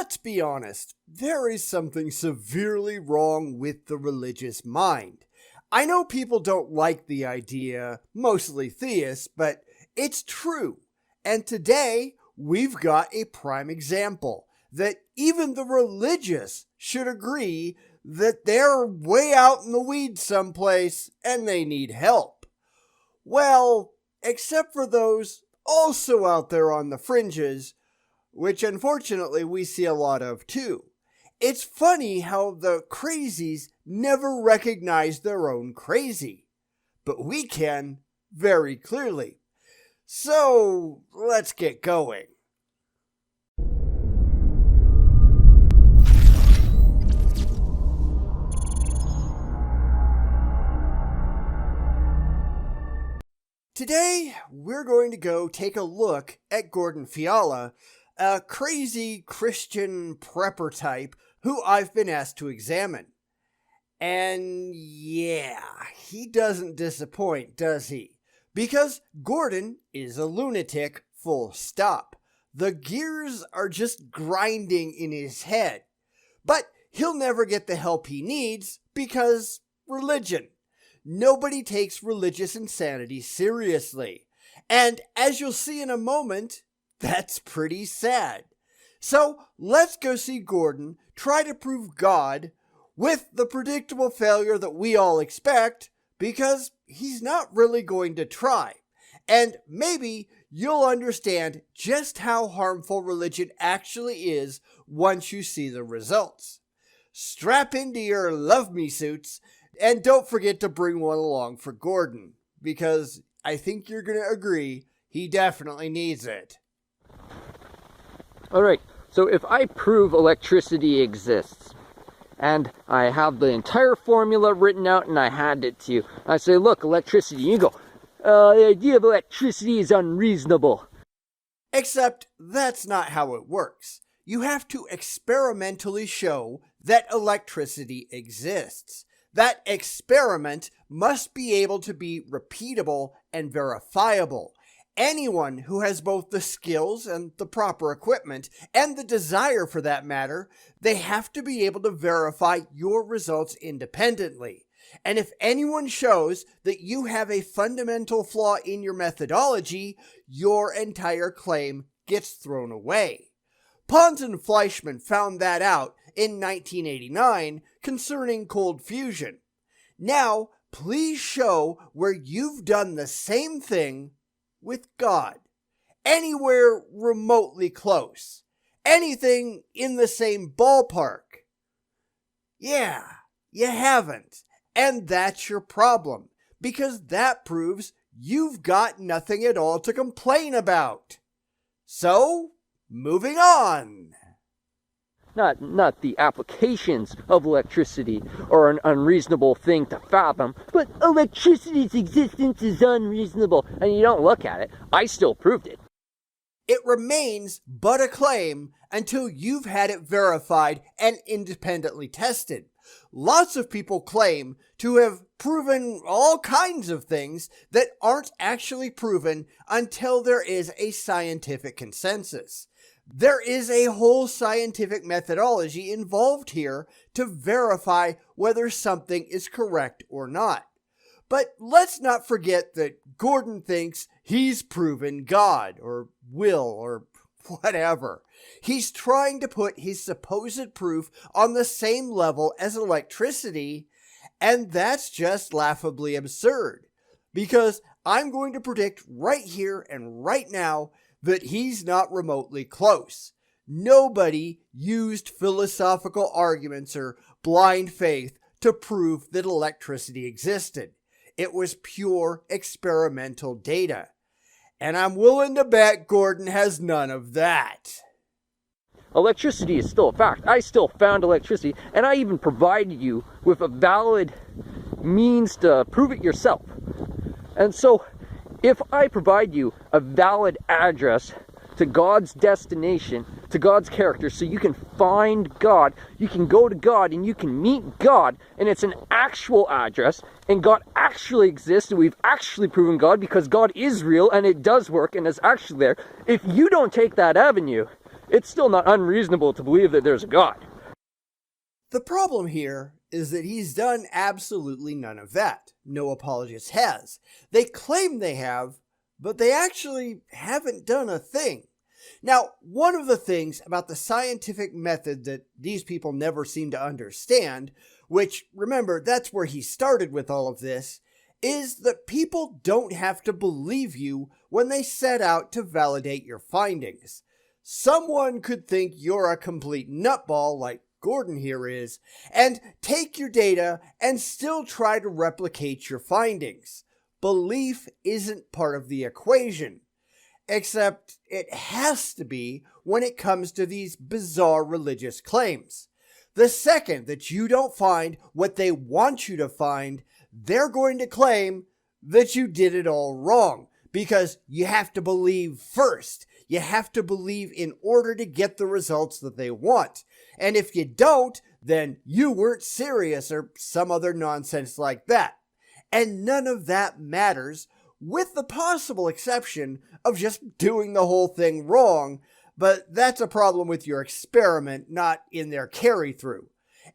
let's be honest, there is something severely wrong with the religious mind. I know people don't like the idea, mostly theists, but it's true. And today, we've got a prime example that even the religious should agree that they're way out in the weeds someplace and they need help. Well, except for those also out there on the fringes, which unfortunately we see a lot of too. It's funny how the crazies never recognize their own crazy, but we can very clearly. So let's get going. Today, we're going to go take a look at Gordon Fiala, a crazy Christian prepper type who I've been asked to examine. And yeah, he doesn't disappoint, does he? Because Gordon is a lunatic, full stop. The gears are just grinding in his head. But he'll never get the help he needs because religion. Nobody takes religious insanity seriously. And as you'll see in a moment, that's pretty sad. So let's go see Gordon try to prove God with the predictable failure that we all expect, because he's not really going to try. And maybe you'll understand just how harmful religion actually is once you see the results. Strap into your love me suits, and don't forget to bring one along for Gordon, because I think you're going to agree he definitely needs it. Alright, so if I prove electricity exists, and I have the entire formula written out and I hand it to you, I say, look, electricity, you go, the idea of electricity is unreasonable. Except that's not how it works. You have to experimentally show that electricity exists. That experiment must be able to be repeatable and verifiable. Anyone who has both the skills and the proper equipment, and the desire for that matter, they have to be able to verify your results independently. And if anyone shows that you have a fundamental flaw in your methodology, your entire claim gets thrown away. Pons and Fleischmann found that out in 1989 concerning cold fusion. Now, please show where you've done the same thing with God. Anywhere remotely close. Anything in the same ballpark. Yeah, you haven't. And that's your problem, because that proves you've got nothing at all to complain about. So, moving on. Not the applications of electricity are an unreasonable thing to fathom, but electricity's existence is unreasonable, and you don't look at it. I still proved it. It remains but a claim until you've had it verified and independently tested. Lots of people claim to have proven all kinds of things that aren't actually proven until there is a scientific consensus. There is a whole scientific methodology involved here to verify whether something is correct or not. But let's not forget that Gordon thinks he's proven God, or will, or whatever. He's trying to put his supposed proof on the same level as electricity, and that's just laughably absurd. Because I'm going to predict right here and right now that he's not remotely close. Nobody used philosophical arguments or blind faith to prove that electricity existed. It was pure experimental data. And I'm willing to bet Gordon has none of that. Electricity is still a fact. I still found electricity, and I even provided you with a valid means to prove it yourself. And so, if I provide you a valid address to God's destination, to God's character, so you can find God, you can go to God and you can meet God, and it's an actual address, and God actually exists, and we've actually proven God because God is real and it does work and is actually there. If you don't take that avenue, it's still not unreasonable to believe that there's a God. The problem here is that he's done absolutely none of that. No apologist has. They claim they have, but they actually haven't done a thing. Now, one of the things about the scientific method that these people never seem to understand, which, remember, that's where he started with all of this, is that people don't have to believe you when they set out to validate your findings. Someone could think you're a complete nutball like Gordon here is, and take your data and still try to replicate your findings. Belief isn't part of the equation. Except it has to be when it comes to these bizarre religious claims. The second that you don't find what they want you to find, they're going to claim that you did it all wrong, because you have to believe first. You have to believe in order to get the results that they want. And if you don't, then you weren't serious or some other nonsense like that. And none of that matters, with the possible exception of just doing the whole thing wrong, but that's a problem with your experiment, not in their carry-through.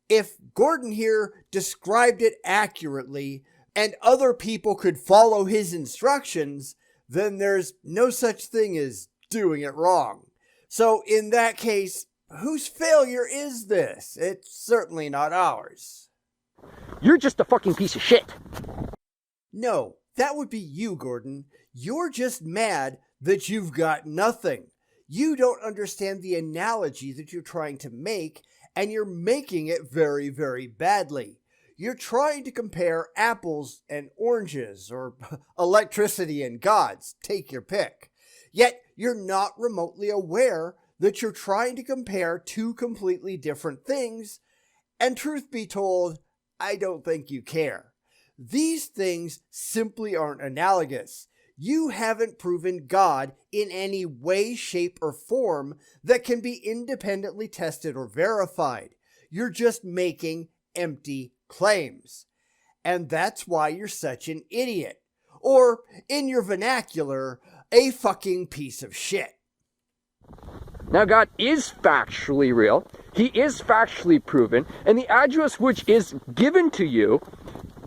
If Gordon here described it accurately and other people could follow his instructions, then there's no such thing as doing it wrong. So in that case, whose failure is this? It's certainly not ours. You're just a fucking piece of shit. No, that would be you, Gordon. You're just mad that you've got nothing. You don't understand the analogy that you're trying to make, and you're making it very, very badly. You're trying to compare apples and oranges, or electricity and gods, take your pick. Yet you're not remotely aware that you're trying to compare two completely different things, and truth be told, I don't think you care. These things simply aren't analogous. You haven't proven God in any way, shape, or form that can be independently tested or verified. You're just making empty claims. And that's why you're such an idiot. Or, in your vernacular, a fucking piece of shit. Now, God is factually real. He is factually proven. And the address which is given to you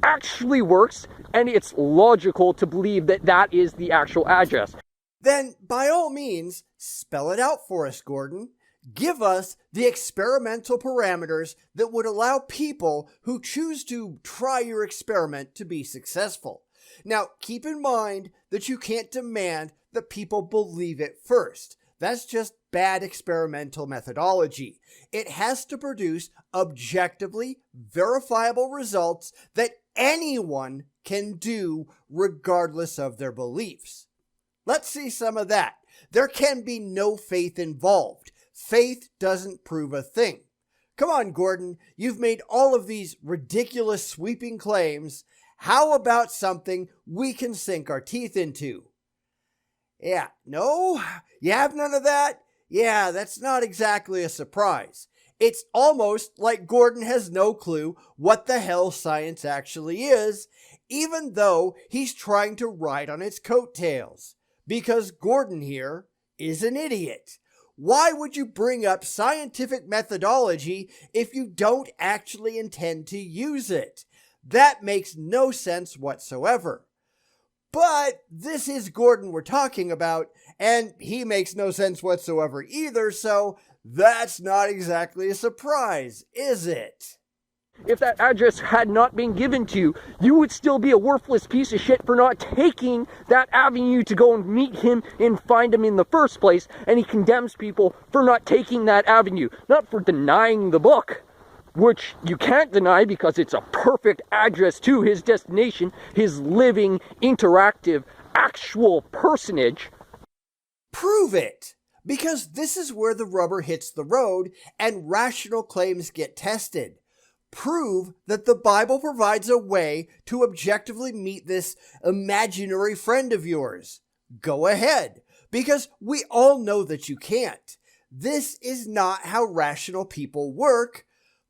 actually works, and it's logical to believe that that is the actual address. Then, by all means, spell it out for us, Gordon. Give us the experimental parameters that would allow people who choose to try your experiment to be successful. Now, keep in mind that you can't demand that people believe it first. That's just bad experimental methodology. It has to produce objectively verifiable results that anyone can do regardless of their beliefs. Let's see some of that. There can be no faith involved. Faith doesn't prove a thing. Come on, Gordon, you've made all of these ridiculous sweeping claims. How about something we can sink our teeth into? Yeah, no? You have none of that? Yeah, that's not exactly a surprise. It's almost like Gordon has no clue what the hell science actually is, even though he's trying to ride on its coattails. Because Gordon here is an idiot. Why would you bring up scientific methodology if you don't actually intend to use it? That makes no sense whatsoever. But this is Gordon we're talking about, and he makes no sense whatsoever either, so that's not exactly a surprise, is it? If that address had not been given to you, you would still be a worthless piece of shit for not taking that avenue to go and meet him and find him in the first place, and he condemns people for not taking that avenue, not for denying the book, which you can't deny because it's a perfect address to his destination, his living, interactive, actual personage. Prove it! Because this is where the rubber hits the road and rational claims get tested. Prove that the Bible provides a way to objectively meet this imaginary friend of yours. Go ahead, because we all know that you can't. This is not how rational people work.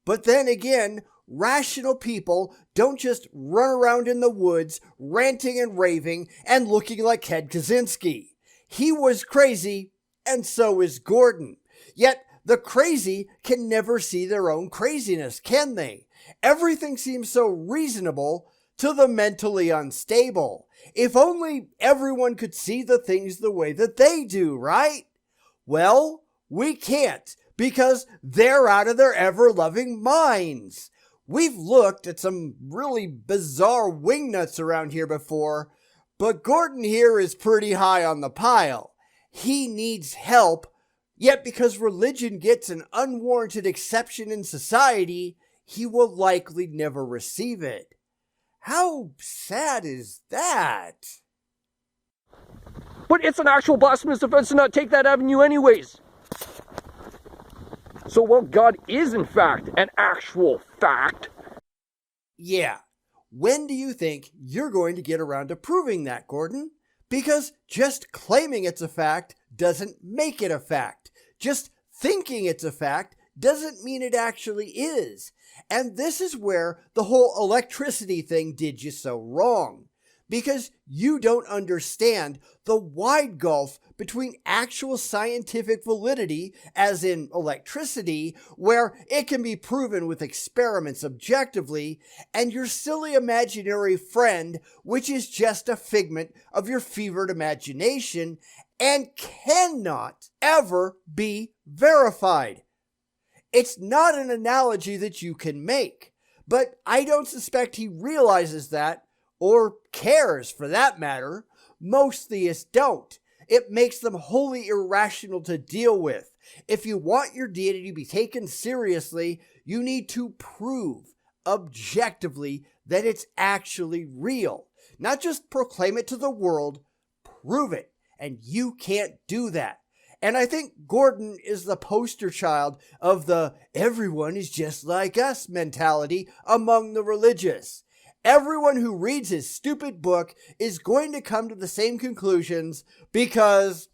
But then again, rational people don't just run around in the woods ranting and raving and looking like Ted Kaczynski. He was crazy, and so is Gordon. Yet the crazy can never see their own craziness, can they? Everything seems so reasonable to the mentally unstable. If only everyone could see the things the way that they do, right? Well, we can't, because they're out of their ever-loving minds. We've looked at some really bizarre wingnuts around here before, but Gordon here is pretty high on the pile. He needs help, yet because religion gets an unwarranted exception in society, he will likely never receive it. How sad is that? But it's an actual blasphemous offense to not take that avenue anyways. So while God is in fact an actual fact... Yeah. When do you think you're going to get around to proving that, Gordon? Because just claiming it's a fact doesn't make it a fact. Just thinking it's a fact doesn't mean it actually is. And this is where the whole electricity thing did you so wrong. Because you don't understand the wide gulf between actual scientific validity, as in electricity, where it can be proven with experiments objectively, and your silly imaginary friend, which is just a figment of your fevered imagination and cannot ever be verified. It's not an analogy that you can make, but I don't suspect he realizes that, or cares for that matter. Most theists don't. It makes them wholly irrational to deal with. If you want your deity to be taken seriously, you need to prove objectively that it's actually real. Not just proclaim it to the world, prove it. And you can't do that. And I think Gordon is the poster child of the everyone is just like us mentality among the religious. Everyone who reads his stupid book is going to come to the same conclusions because,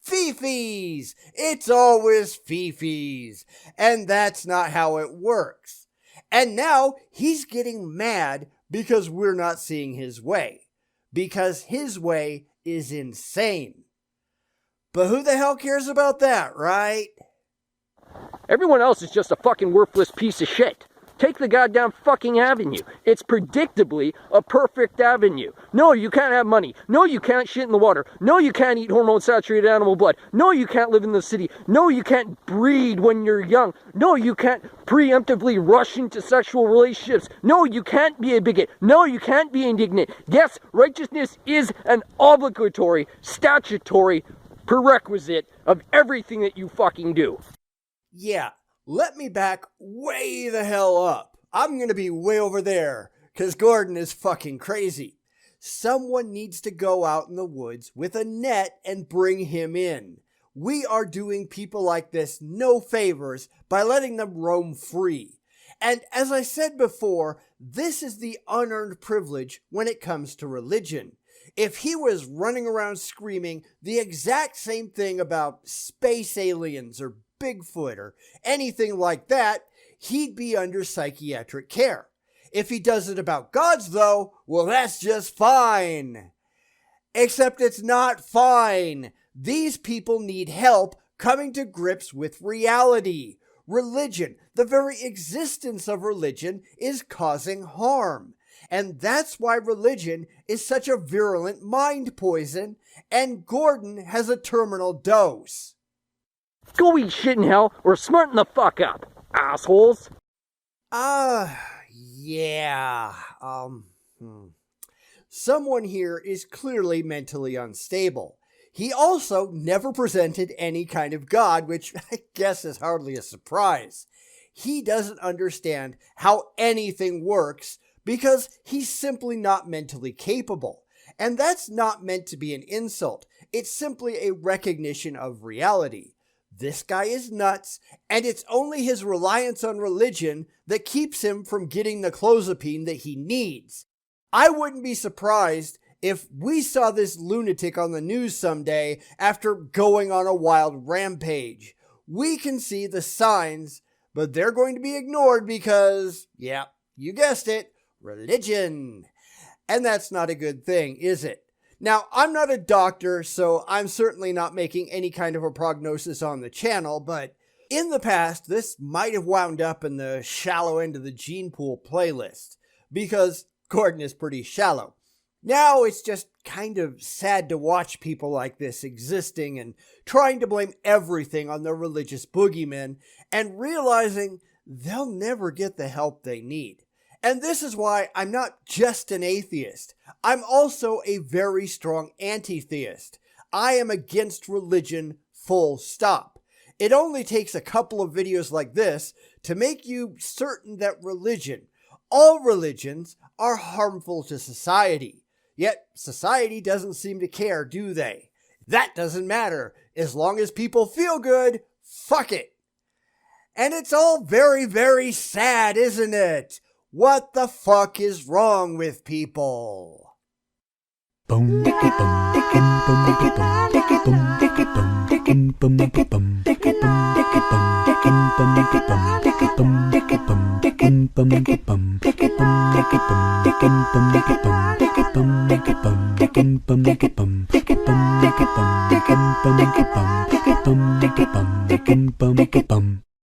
fifis. It's always fifis. And that's not how it works. And now he's getting mad because we're not seeing his way. Because his way is insane. But who the hell cares about that, right? Everyone else is just a fucking worthless piece of shit. Take the goddamn fucking avenue. It's predictably a perfect avenue. No, you can't have money. No, you can't shit in the water. No, you can't eat hormone-saturated animal blood. No, you can't live in the city. No, you can't breed when you're young. No, you can't preemptively rush into sexual relationships. No, you can't be a bigot. No, you can't be indignant. Yes, righteousness is an obligatory, statutory prerequisite of everything that you fucking do. Yeah. Let me back way the hell up. I'm gonna be way over there, cause Gordon is fucking crazy. Someone needs to go out in the woods with a net and bring him in. We are doing people like this no favors by letting them roam free. And as I said before, this is the unearned privilege when it comes to religion. If he was running around screaming the exact same thing about space aliens or Bigfoot or anything like that, he'd be under psychiatric care. If he does it about gods, though, well, that's just fine. Except it's not fine. These people need help coming to grips with reality. Religion, the very existence of religion, is causing harm. And that's why religion is such a virulent mind poison, and Gordon has a terminal dose. Go eat shit in hell or smarten the fuck up, assholes. Yeah. Someone here is clearly mentally unstable. He also never presented any kind of God, which I guess is hardly a surprise. He doesn't understand how anything works because he's simply not mentally capable. And that's not meant to be an insult. It's simply a recognition of reality. This guy is nuts, and it's only his reliance on religion that keeps him from getting the clozapine that he needs. I wouldn't be surprised if we saw this lunatic on the news someday after going on a wild rampage. We can see the signs, but they're going to be ignored because, you guessed it, religion. And that's not a good thing, is it? Now, I'm not a doctor, so I'm certainly not making any kind of a prognosis on the channel, but in the past, this might have wound up in the shallow end of the gene pool playlist, because Gordon is pretty shallow. Now it's just kind of sad to watch people like this existing and trying to blame everything on the religious boogeymen and realizing they'll never get the help they need. And this is why I'm not just an atheist. I'm also a very strong anti-theist. I am against religion, full stop. It only takes a couple of videos like this to make you certain that religion, all religions, are harmful to society. Yet society doesn't seem to care, do they? That doesn't matter. As long as people feel good, fuck it. And it's all very, very sad, isn't it? What the fuck is wrong with people?